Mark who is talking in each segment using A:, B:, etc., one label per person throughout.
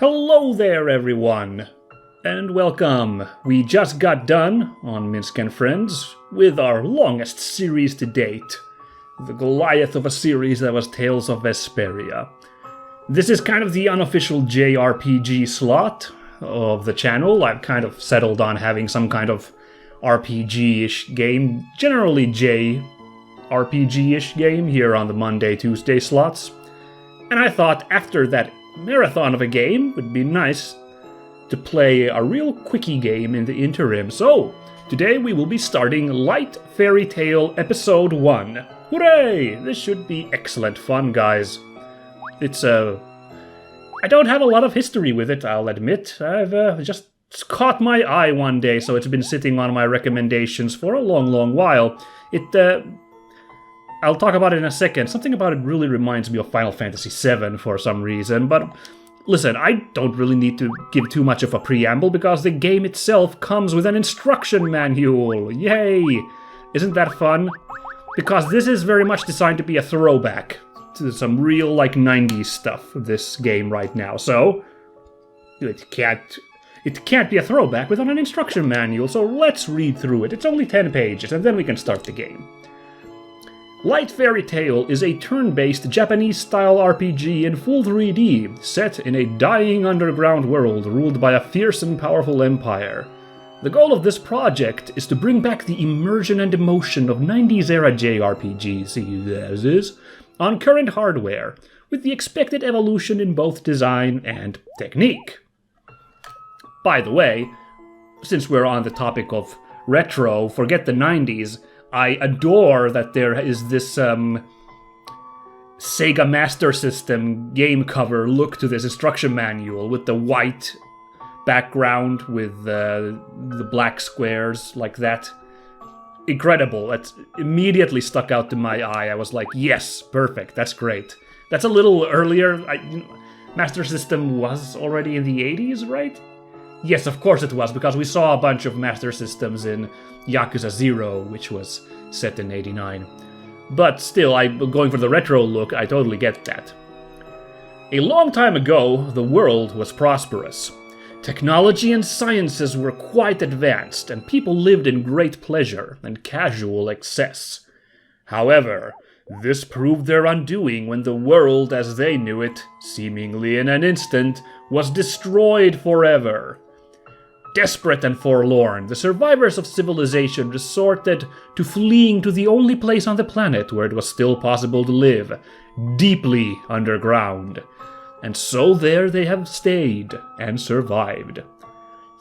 A: Hello there, everyone, and welcome. We just got done on Minsk and Friends with our longest series to date, the Goliath of a series that was Tales of Vesperia. This is kind of the unofficial JRPG slot of the channel. I've kind of settled on having some kind of RPG-ish game, generally JRPG-ish game here on the Monday, Tuesday slots. And I thought after that marathon of a game would be nice to play a real quickie game in the interim. So, today we will be starting Light Fairytale Episode 1. Hooray! This should be excellent fun, guys. It's I don't have a lot of history with it, I'll admit. I've just caught my eye one day, so it's been sitting on my recommendations for a long while. I'll talk about it in a second. Something about it really reminds me of Final Fantasy VII for some reason, but listen, I don't really need to give too much of a preamble because the game itself comes with an instruction manual. Yay! Isn't that fun? Because this is very much designed to be a throwback to some real, 90s stuff, this game right now. So, it can't be a throwback without an instruction manual, so let's read through it. It's only 10 pages, and then we can start the game. Light Fairytale is a turn-based Japanese-style RPG in full 3D, set in a dying underground world ruled by a fierce and powerful empire. The goal of this project is to bring back the immersion and emotion of 90s-era JRPGs on current hardware, with the expected evolution in both design and technique. By the way, since we're on the topic of retro, forget the 90s, I adore that there is this Sega Master System game cover look to this instruction manual with the white background with the black squares like that. Incredible. That immediately stuck out to my eye. I was like, yes, perfect, that's great. That's a little earlier. Master System was already in the 80s, right? Yes, of course it was, because we saw a bunch of Master Systems in Yakuza 0, which was set in 89. But still, going for the retro look, I totally get that. A long time ago, the world was prosperous. Technology and sciences were quite advanced, and people lived in great pleasure and casual excess. However, this proved their undoing when the world as they knew it, seemingly in an instant, was destroyed forever. Desperate and forlorn, the survivors of civilization resorted to fleeing to the only place on the planet where it was still possible to live, deeply underground. And so there they have stayed and survived.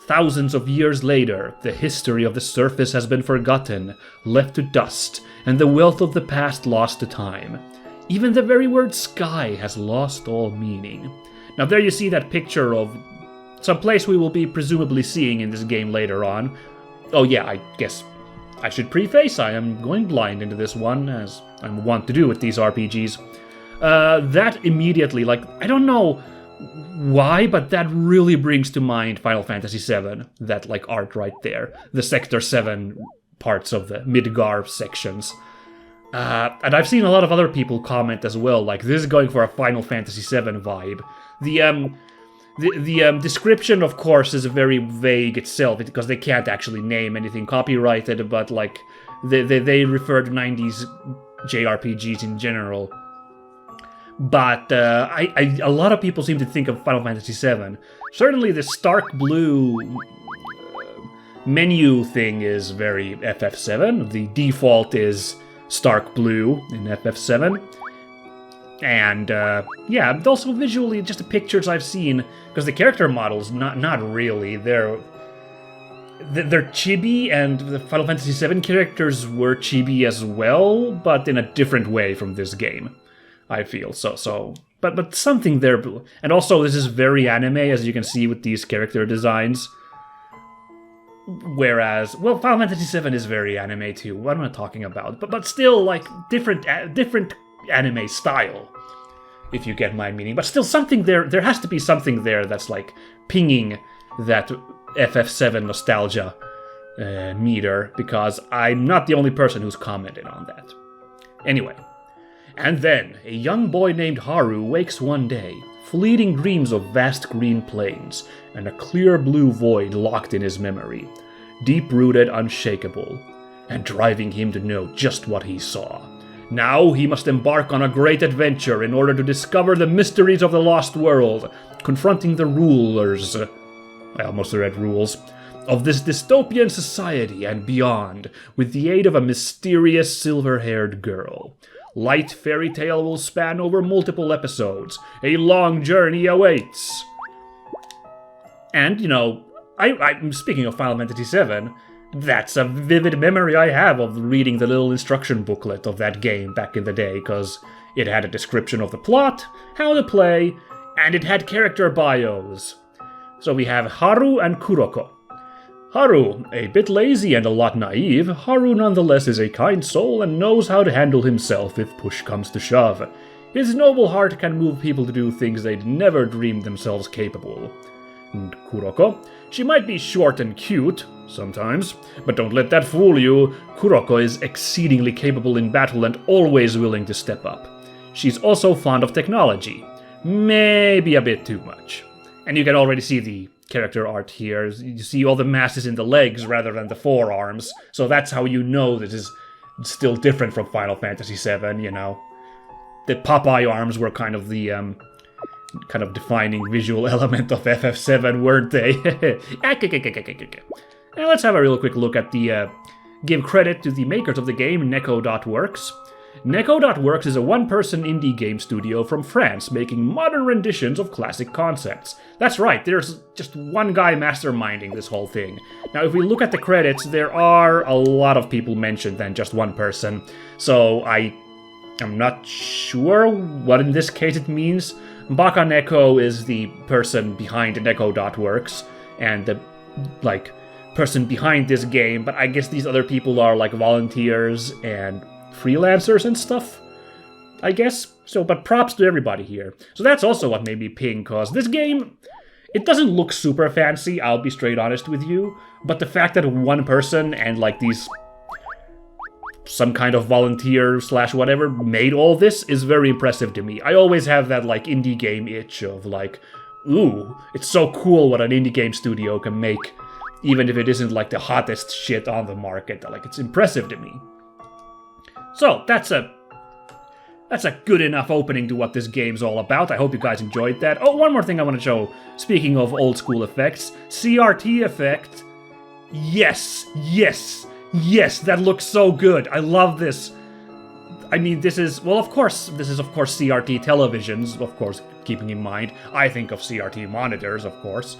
A: Thousands of years later, the history of the surface has been forgotten, left to dust, and the wealth of the past lost to time. Even the very word sky has lost all meaning. Now there you see that picture of some place we will be presumably seeing in this game later on. Oh yeah, I guess I should preface I am going blind into this one, as I'm wont to do with these RPGs. That immediately, I don't know why, but that really brings to mind Final Fantasy VII, that art right there. The Sector 7 parts of the Midgar sections. And I've seen a lot of other people comment as well, this is going for a Final Fantasy VII vibe. The description, of course, is very vague itself, because they can't actually name anything copyrighted, but, they refer to 90s JRPGs in general. But a lot of people seem to think of Final Fantasy VII. Certainly the stark blue menu thing is very FF7. The default is stark blue in FF7. And, yeah, also visually, just the pictures I've seen, because the character models, not really, they're chibi, and the Final Fantasy VII characters were chibi as well, but in a different way from this game, I feel, but something there, and also this is very anime, as you can see with these character designs, whereas, well, Final Fantasy VII is very anime too, what am I talking about, but still, different anime style, if you get my meaning. But still something there has to be something there that's pinging that FF7 nostalgia meter, because I'm not the only person who's commented on that. Anyway, and then a young boy named Haru wakes one day, fleeting dreams of vast green plains, and a clear blue void locked in his memory, deep-rooted, unshakable, and driving him to know just what he saw. Now he must embark on a great adventure in order to discover the mysteries of the lost world, confronting the rulers, I almost read rules, of this dystopian society and beyond, with the aid of a mysterious silver-haired girl. Light Fairytale will span over multiple episodes. A long journey awaits. And, I'm speaking of Final Fantasy VII, that's a vivid memory I have of reading the little instruction booklet of that game back in the day, because it had a description of the plot, how to play, and it had character bios. So we have Haru and Kuroko. Haru, a bit lazy and a lot naive, Haru nonetheless is a kind soul and knows how to handle himself if push comes to shove. His noble heart can move people to do things they'd never dreamed themselves capable. And Kuroko, she might be short and cute, sometimes, but don't let that fool you. Kuroko is exceedingly capable in battle and always willing to step up. She's also fond of technology. Maybe a bit too much. And you can already see the character art here. You see all the masses in the legs rather than the forearms, so that's how you know this is still different from Final Fantasy VII, The Popeye arms were kind of the defining visual element of FF7, weren't they? Now let's have a real quick look at the... give credit to the makers of the game, Neko.works. Neko.works is a one-person indie game studio from France making modern renditions of classic concepts. That's right, there's just one guy masterminding this whole thing. Now, if we look at the credits, there are a lot of people mentioned than just one person, so I'm not sure what in this case it means. Baka Neko is the person behind Neko.works, and the, person behind this game, but I guess these other people are, volunteers and freelancers and stuff, I guess. So, but props to everybody here. So that's also what made me ping, cause this game, it doesn't look super fancy, I'll be straight honest with you, but the fact that one person and, these... some kind of volunteer / whatever made all this is very impressive to me. I always have that, indie game itch of, ooh, it's so cool what an indie game studio can make, even if it isn't, the hottest shit on the market. It's impressive to me. So, that's a good enough opening to what this game's all about. I hope you guys enjoyed that. Oh, one more thing I want to show. Speaking of old school effects, CRT effect. Yes, that looks so good. I love this. I mean, this is of course CRT televisions, of course, keeping in mind. I think of CRT monitors, of course.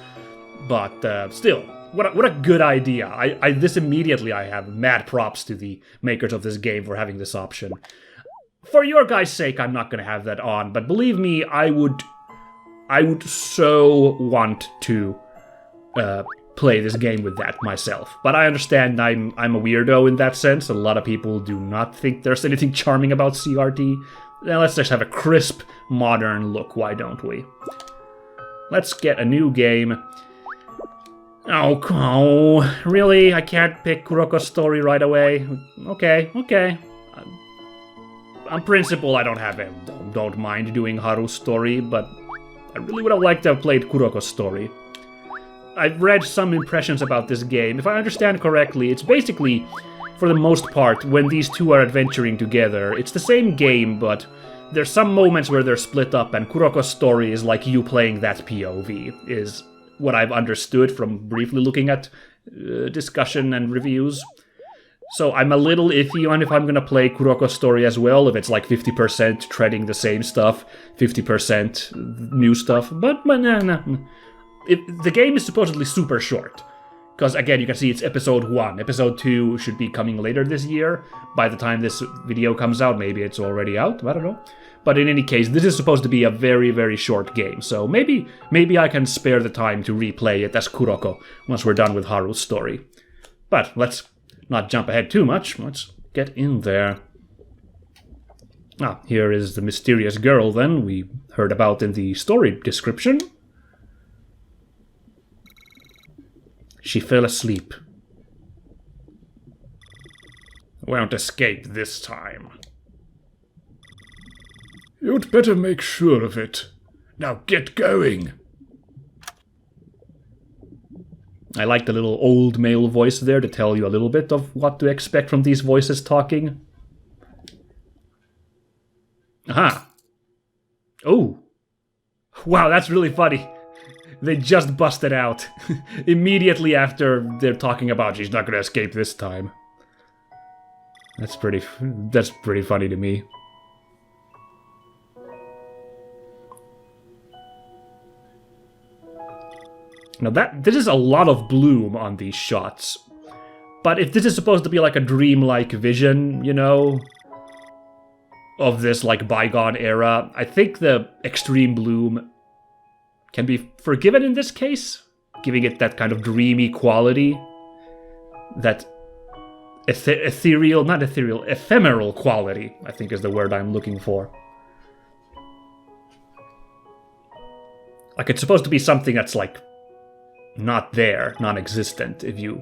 A: But still, what a good idea. This immediately I have mad props to the makers of this game for having this option. For your guys' sake, I'm not going to have that on, but believe me, I would so want to play this game with that myself. But I understand I'm a weirdo in that sense. A lot of people do not think there's anything charming about CRT. Now let's just have a crisp, modern look, why don't we? Let's get a new game. Oh, really? I can't pick Kuroko's story right away? Okay. On principle, I don't mind doing Haru's story, but I really would have liked to have played Kuroko's story. I've read some impressions about this game. If I understand correctly, it's basically, for the most part, when these two are adventuring together, it's the same game, but there's some moments where they're split up, and Kuroko's story is like you playing that POV, is what I've understood from briefly looking at discussion and reviews. So I'm a little iffy on if I'm gonna play Kuroko's story as well, if it's 50% treading the same stuff, 50% new stuff, but nah. The game is supposedly super short, because again, you can see it's episode 1. Episode 2 should be coming later this year. By the time this video comes out, maybe it's already out, I don't know. But in any case, this is supposed to be a very, very short game, so maybe I can spare the time to replay it as Kuroko once we're done with Haru's story. But let's not jump ahead too much, let's get in there. Here is the mysterious girl then, we heard about in the story description. She fell asleep. Won't escape this time.
B: You'd better make sure of it.
A: Now get going. I like the little old male voice there to tell you a little bit of what to expect from these voices talking. Aha. Oh. Wow, that's really funny. They just busted out immediately after they're talking about she's not gonna escape this time. That's pretty funny to me. Now this is a lot of bloom on these shots. But if this is supposed to be like a dreamlike vision, you know, of this like bygone era, I think the extreme bloom can be forgiven in this case, giving it that kind of dreamy quality, that ephemeral quality, I think is the word I'm looking for. Like it's supposed to be something that's like not there, non-existent, if you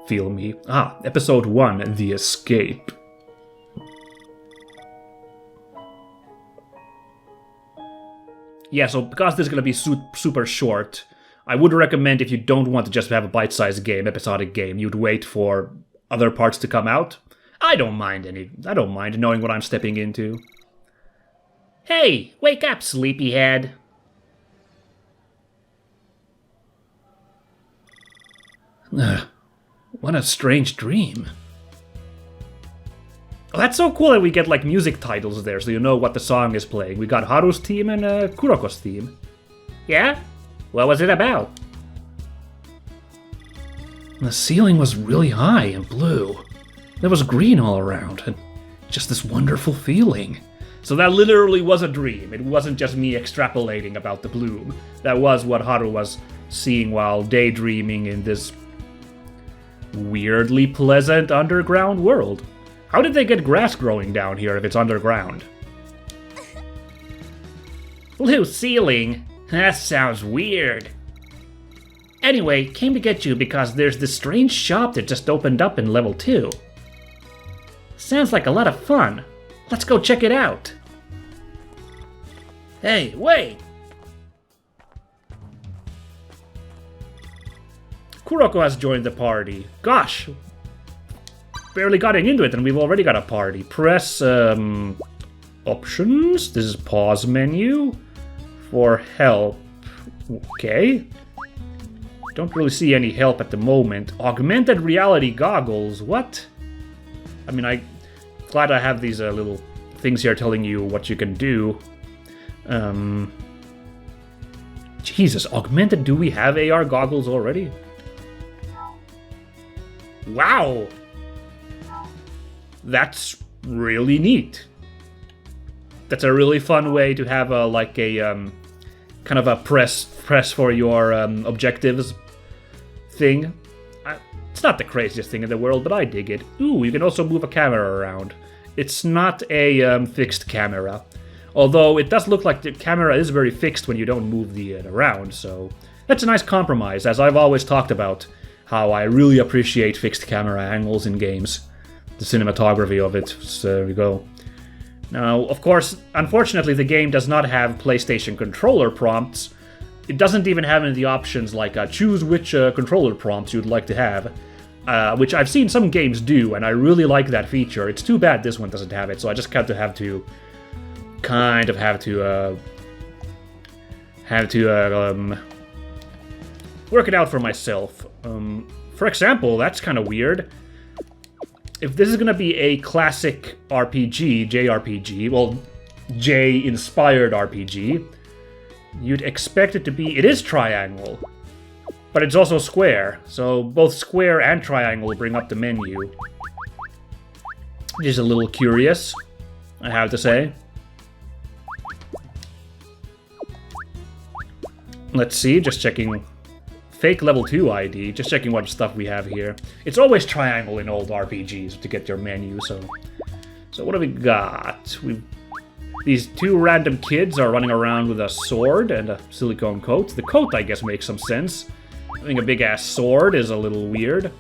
A: feel me. Episode 1, The Escape. Yeah, so because this is going to be super short, I would recommend if you don't want to just have a bite-sized game, episodic game, you'd wait for other parts to come out. I don't mind knowing what I'm stepping into. Hey, wake up, sleepyhead. What a strange dream. Oh, that's so cool that we get like music titles there so you know what the song is playing. We got Haru's theme and Kuroko's theme. Yeah? What was it about? The ceiling was really high and blue. There was green all around and just this wonderful feeling. So that literally was a dream. It wasn't just me extrapolating about the bloom. That was what Haru was seeing while daydreaming in this weirdly pleasant underground world. How did they get grass growing down here if it's underground? Blue ceiling? That sounds weird. Anyway, came to get you because there's this strange shop that just opened up in level 2. Sounds like a lot of fun. Let's go check it out. Hey, wait! Kuroko has joined the party. Gosh! Barely getting into it and we've already got a party. Press, options. This is pause menu. For help. Okay. Don't really see any help at the moment. Augmented reality goggles. What? I mean, I'm glad I have these little things here telling you what you can do. Jesus, augmented. Do we have AR goggles already? Wow! That's really neat. That's a really fun way to have a kind of a press for your objectives thing. It's not the craziest thing in the world, but I dig it. Ooh, you can also move a camera around. It's not a fixed camera, although it does look like the camera is very fixed when you don't move it around. So that's a nice compromise, as I've always talked about how I really appreciate fixed camera angles in games. The cinematography of it, so there we go. Now, of course, unfortunately the game does not have PlayStation controller prompts. It doesn't even have any of the options like choose which controller prompts you'd like to have, which I've seen some games do, and I really like that feature. It's too bad this one doesn't have it, so I just have to work it out for myself. For example, that's kind of weird. If this is going to be a classic RPG, JRPG, well, J-inspired RPG, you'd expect it to be... It is triangle, but it's also square, so both square and triangle bring up the menu. Which is a little curious, I have to say. Let's see, just checking... Fake level 2 ID, just checking what stuff we have here. It's always triangle in old RPGs to get your menu, so what do we got? These two random kids are running around with a sword and a silicone coat. The coat, I guess, makes some sense. Having a big-ass sword is a little weird.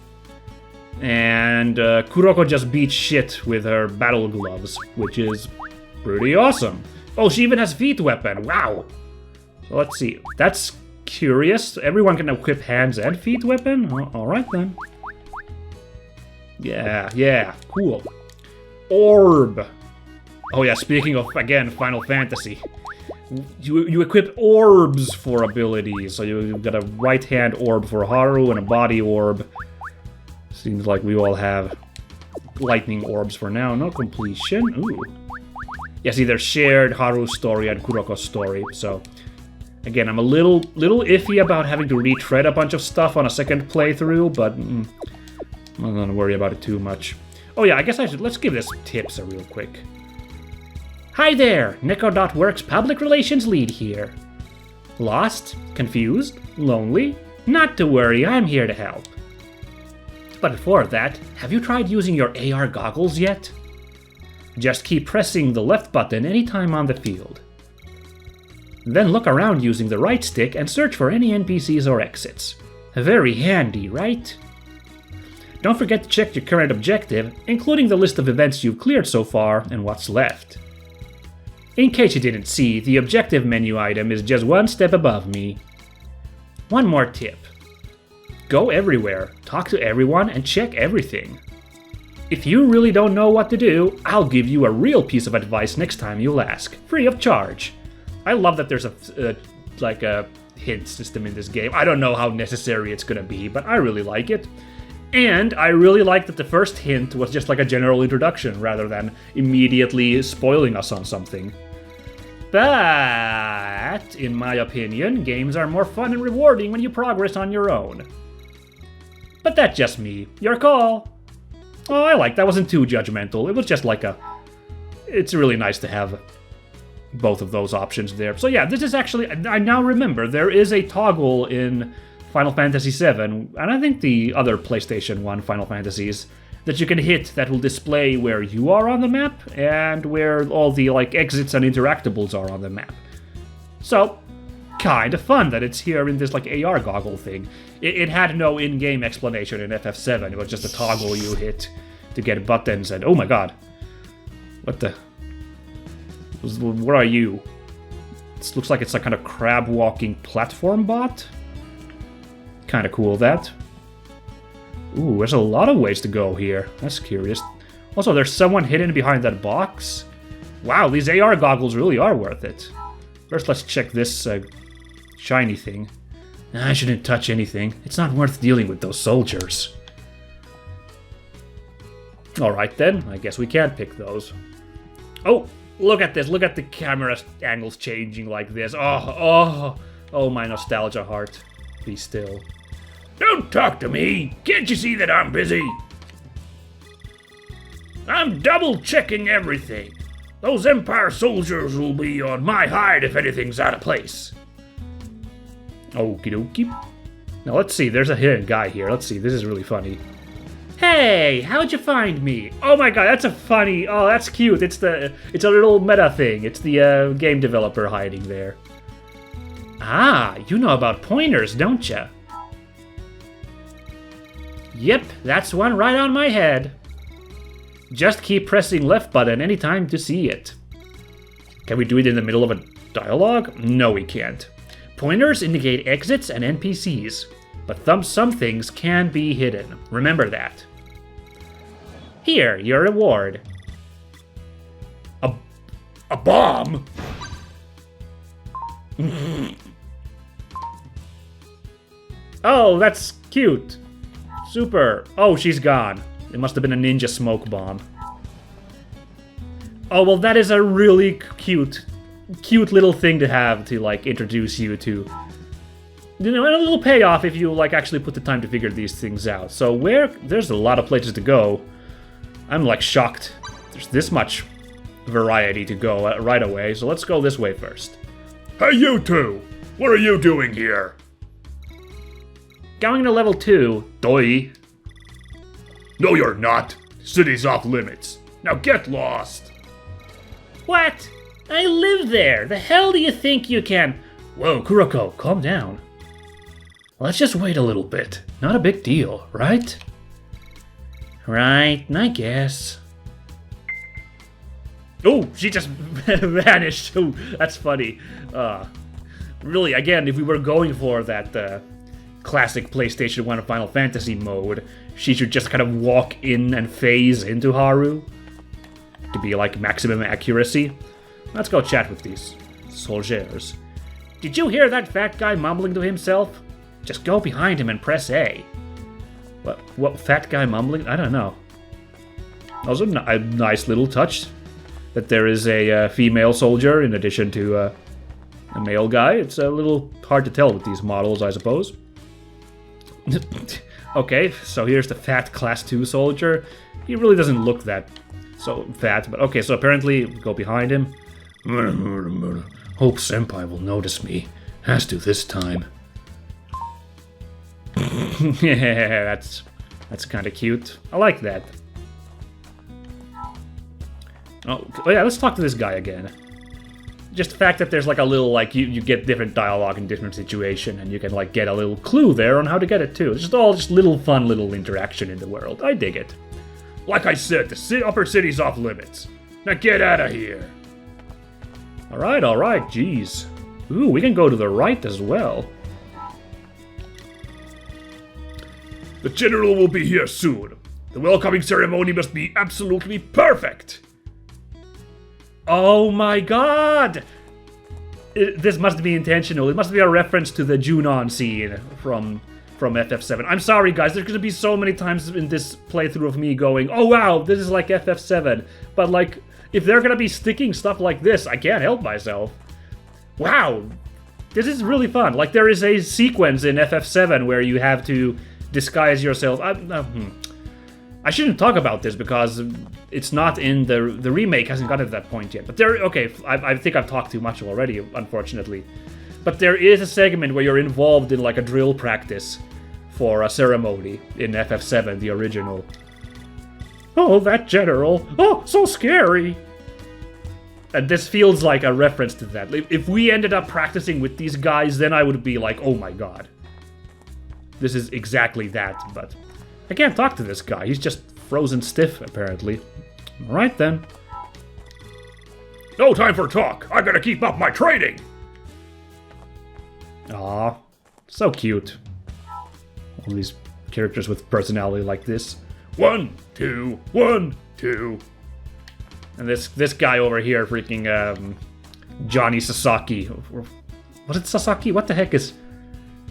A: And Kuroko just beats shit with her battle gloves, which is pretty awesome. Oh, she even has feet weapon, wow! So let's see. That's curious. Everyone can equip hands and feet weapon? Alright then. Yeah, cool. Orb. Oh yeah, speaking of, again, Final Fantasy. You equip orbs for abilities. So you've got a right hand orb for Haru and a body orb. Seems like we all have lightning orbs for now. No completion. Ooh. Yeah, see, there's shared Haru's story and Kuroko's story. So, again, I'm a little iffy about having to retread a bunch of stuff on a second playthrough, but I'm not gonna worry about it too much. Oh yeah, I guess let's give this tips a real quick. Hi there, Neko.works public relations lead here. Lost? Confused? Lonely? Not to worry, I'm here to help. But before that, have you tried using your AR goggles yet? Just keep pressing the left button anytime on the field. Then look around using the right stick and search for any NPCs or exits. Very handy, right? Don't forget to check your current objective, including the list of events you've cleared so far and what's left. In case you didn't see, the objective menu item is just one step above me. One more tip. Go everywhere, talk to everyone, and check everything. If you really don't know what to do, I'll give you a real piece of advice next time you'll ask, free of charge. I love that there's a hint system in this game. I don't know how necessary it's gonna be, but I really like it. And I really like that the first hint was just like a general introduction rather than immediately spoiling us on something. But, in my opinion, games are more fun and rewarding when you progress on your own. But that's just me. Your call. Oh, I like that. Wasn't too judgmental. It was just like it's really nice to have both of those options there. So yeah, this is actually, I now remember, there is a toggle in Final Fantasy VII, and I think the other PlayStation 1 Final Fantasies, that you can hit that will display where you are on the map and where all the exits and interactables are on the map. So, kind of fun that it's here in this AR goggle thing. It had no in-game explanation in FF7, it was just a toggle you hit to get buttons, and oh my god. What the... Where are you? This looks like it's a kind of crab-walking platform bot. Kind of cool, that. Ooh, there's a lot of ways to go here. That's curious. Also, there's someone hidden behind that box. Wow, these AR goggles really are worth it. First, let's check this shiny thing. I shouldn't touch anything. It's not worth dealing with those soldiers. Alright then, I guess we can't pick those. Oh, look at this. Look at the camera angles changing like this. Oh, my nostalgia heart. Be still.
B: Don't talk to me! Can't you see that I'm busy? I'm double-checking everything. Those Empire soldiers will be on my hide if anything's out of place.
A: Okie dokie. Now let's see, there's a hidden guy here. Let's see, this is really funny. Hey, how'd you find me? Oh my god, that's a funny... Oh, that's cute. It's a little meta thing. It's the game developer hiding there. Ah, you know about pointers, don't ya? Yep, that's one right on my head. Just keep pressing left button anytime to see it. Can we do it in the middle of a dialogue? No, we can't. Pointers indicate exits and NPCs, but some things can be hidden. Remember that. Here, your reward.
B: A bomb?
A: Oh, that's cute. Super. Oh, she's gone. It must have been a ninja smoke bomb. Oh, well, that is a really cute little thing to have to, introduce you to. You know, and a little payoff if you, actually put the time to figure these things out. So there's a lot of places to go. I'm, shocked. There's this much variety to go right away, so let's go this way first.
B: Hey, you two! What are you doing here?
A: Going to level 2, doi.
B: No, you're not. City's off limits. Now get lost.
A: What? I live there. The hell do you think you can... Whoa, Kuroko, calm down. Let's just wait a little bit. Not a big deal, right? Right, I guess. Oh, she just vanished. Oh, that's funny. Really, again, if we were going for that classic PlayStation 1 Final Fantasy mode, she should just kind of walk in and phase into Haru to be like maximum accuracy. Let's go chat with these soldiers. Did you hear that fat guy mumbling to himself? Just go behind him and press A. What fat guy mumbling? I don't know. Also, a nice little touch that there is a female soldier in addition to a male guy. It's a little hard to tell with these models, I suppose. Okay, so here's the fat Class 2 soldier. He really doesn't look that so fat, but okay, so apparently go behind him.
B: Hope Senpai will notice me. Has to this time.
A: Yeah, that's kind of cute. I like that. Oh yeah, let's talk to this guy again. Just the fact that there's like a little, like, you get different dialogue in different situation, and you can like get a little clue there on how to get it too. It's just all just little fun little interaction in the world. I dig it.
B: Like I said, the upper city's off limits. Now get out of here.
A: Alright, jeez. Ooh, we can go to the right as well.
B: The general will be here soon. The welcoming ceremony must be absolutely perfect.
A: Oh my god! This must be intentional. It must be a reference to the Junon scene from FF7. I'm sorry, guys. There's gonna be so many times in this playthrough of me going, oh wow, this is like FF7. But like, if they're gonna be sticking stuff like this, I can't help myself. Wow, this is really fun. Like, there is a sequence in FF7 where you have to disguise yourself. I shouldn't talk about this because it's not in the remake. Hasn't gotten to that point yet. But I think I've talked too much already, unfortunately. But there is a segment where you're involved in like a drill practice for a ceremony in FF7, the original. Oh, that general! Oh, so scary! And this feels like a reference to that. If we ended up practicing with these guys, then I would be like, oh my god. This is exactly that, but I can't talk to this guy. He's just frozen stiff, apparently. Alright then.
B: No time for talk. I gotta keep up my training.
A: Aw, so cute. All these characters with personality like this.
B: 1, 2, 1, 2.
A: And this guy over here, freaking Johnny Sasaki. Was it Sasaki? What the heck is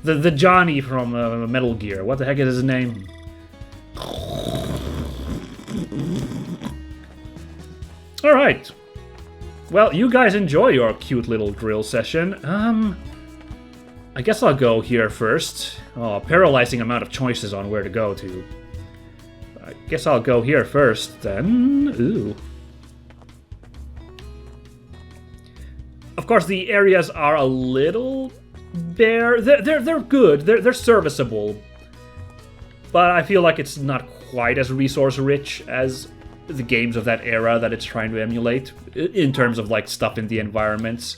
A: the Johnny from Metal Gear? What the heck is his name? All right. Well, you guys enjoy your cute little drill session. I guess I'll go here first. Oh, a paralyzing amount of choices on where to go to. I guess I'll go here first, then. Ooh. Of course, the areas are a little bare. They're good. They're serviceable. But I feel like it's not quite as resource-rich as the games of that era that it's trying to emulate, in terms of like stuff in the environments.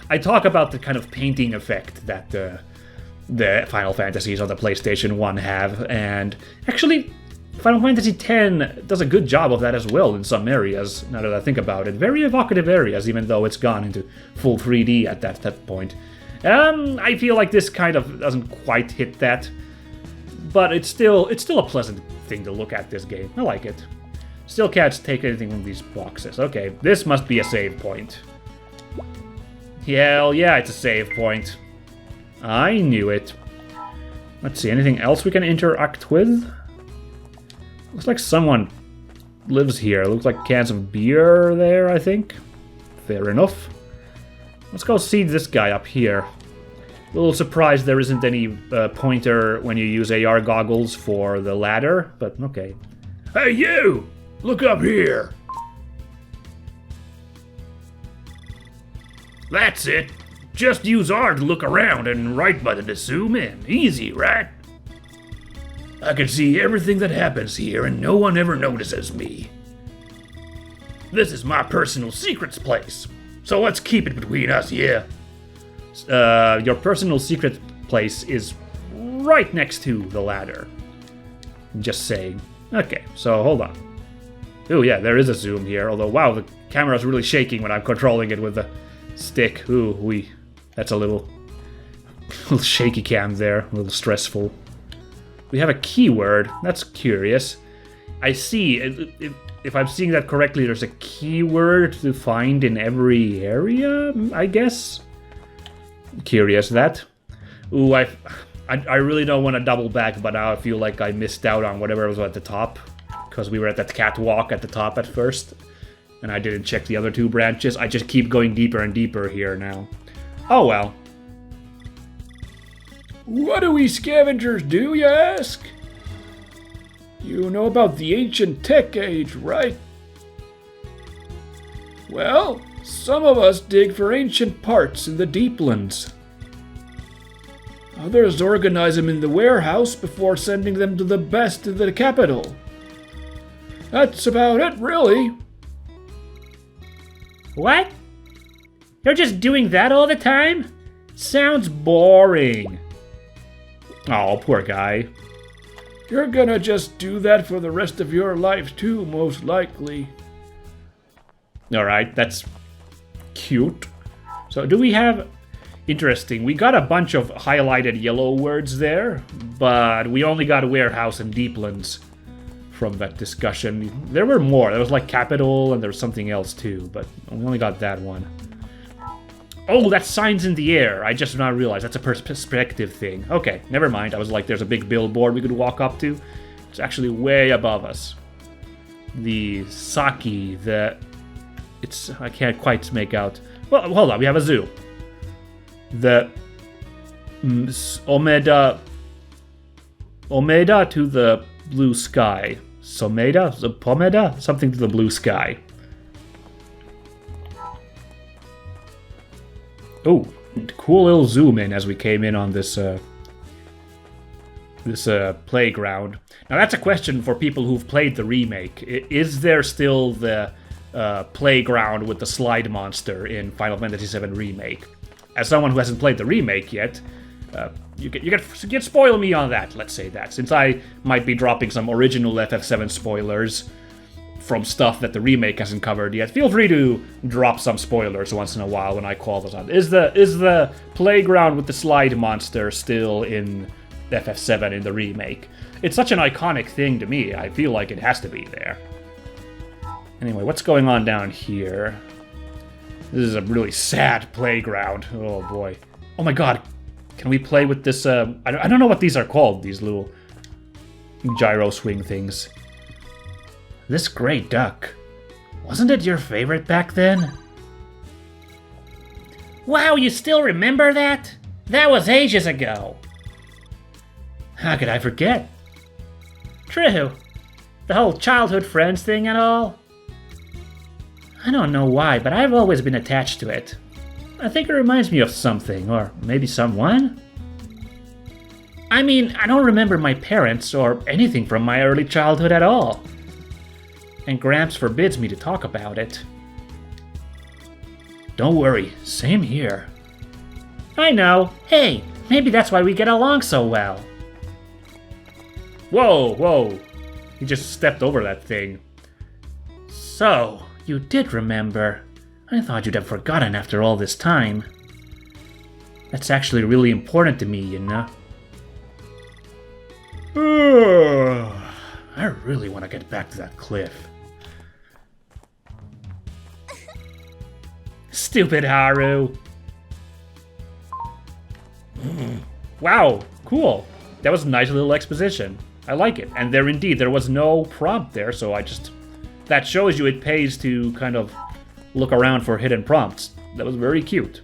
A: I talk about the kind of painting effect that the Final Fantasies on the PlayStation 1 have, and actually Final Fantasy X does a good job of that as well in some areas, now that I think about it. Very evocative areas, even though it's gone into full 3D at that point. I feel like this kind of doesn't quite hit that, but it's still a pleasant thing to look at, this game. I like it. Still can't take anything from these boxes. Okay, this must be a save point. Hell yeah, it's a save point. I knew it. Let's see, anything else we can interact with? Looks like someone lives here. Looks like cans of beer there, I think. Fair enough. Let's go see this guy up here. A little surprised there isn't any pointer when you use AR goggles for the ladder, but okay.
B: Hey you! Look up here! That's it. Just use R to look around and right button to zoom in. Easy, right? I can see everything that happens here and no one ever notices me. This is my personal secrets place, so let's keep it between us, yeah?
A: Your personal secret place is right next to the ladder. Just saying. Okay, so hold on. Ooh, yeah, there is a zoom here, although, wow, the camera's really shaking when I'm controlling it with the stick. Ooh, That's a little shaky cam there, a little stressful. We have a keyword. That's curious. I see. If I'm seeing that correctly, there's a keyword to find in every area, I guess. Curious that. Ooh, I really don't want to double back, but now I feel like I missed out on whatever was at the top. Because we were at that catwalk at the top at first. And I didn't check the other two branches. I just keep going deeper and deeper here now. Oh well.
B: What do we scavengers do, you ask? You know about the ancient tech age, right? Well, some of us dig for ancient parts in the deeplands. Others organize them in the warehouse before sending them to the best in the capital. That's about it, really.
A: What? You're just doing that all the time? Sounds boring. Oh, poor guy.
B: You're gonna just do that for the rest of your life too, most likely.
A: Alright, that's cute. So do we have... Interesting, we got a bunch of highlighted yellow words there, but we only got warehouse and deeplands from that discussion. There were more, there was like capital and there was something else too, but we only got that one. Oh, that's signs in the air. I just not realized that's a perspective thing. Okay, never mind. I was like, there's a big billboard we could walk up to. It's actually way above us. The Saki, I can't quite make out. Well, hold on, we have a zoo. The Omeda to the blue sky. Pomeda? Something to the blue sky. Oh, cool little zoom in as we came in on this playground. Now that's a question for people who've played the remake. Is there still the playground with the slide monster in Final Fantasy VII Remake? As someone who hasn't played the remake yet, you can spoil me on that, let's say that. Since I might be dropping some original FF7 spoilers from stuff that the remake hasn't covered yet, feel free to drop some spoilers once in a while when I call those out. Is the playground with the slide monster still in FF7 in the remake? It's such an iconic thing to me, I feel like it has to be there. Anyway, what's going on down here? This is a really sad playground. Oh boy. Oh my god. Can we play with this, I don't know what these are called, these little gyro swing things. This gray duck. Wasn't it your favorite back then? Wow, you still remember that? That was ages ago. How could I forget? True. The whole childhood friends thing and all. I don't know why, but I've always been attached to it. I think it reminds me of something, or maybe someone. I mean, I don't remember my parents or anything from my early childhood at all. And Gramps forbids me to talk about it. Don't worry, same here. I know. Hey, maybe that's why we get along so well. Whoa. He just stepped over that thing. So, you did remember. I thought you'd have forgotten after all this time. That's actually really important to me, you know. I really want to get back to that cliff. Stupid Haru. Wow, cool. That was a nice little exposition. I like it. And there was no prompt there, so that shows you it pays to kind of look around for hidden prompts. That was very cute.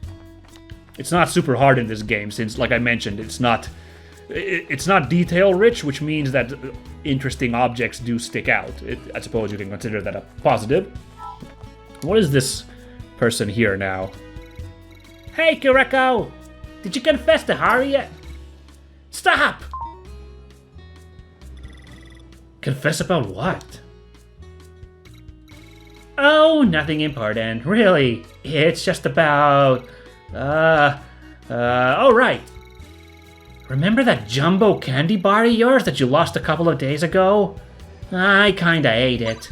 A: It's not super hard in this game since, like I mentioned, it's not detail rich, which means that interesting objects do stick out. I suppose you can consider that a positive. What is this person here now? Hey, Kureko! Did you confess to Haru yet? Stop! Confess about what? Oh, nothing important, really. It's just about... oh right. Remember that jumbo candy bar of yours that you lost a couple of days ago? I kinda ate it.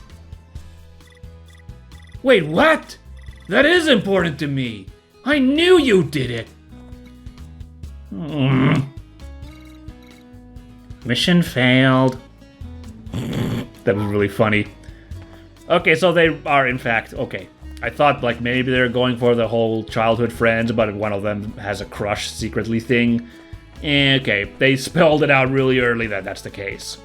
B: Wait, what? That is important to me. I knew you did it.
A: Mission failed. That was really funny. Okay, so they are in fact, okay. I thought like maybe they're going for the whole childhood friends, but one of them has a crush secretly thing. Okay, they spelled it out really early that that's the case.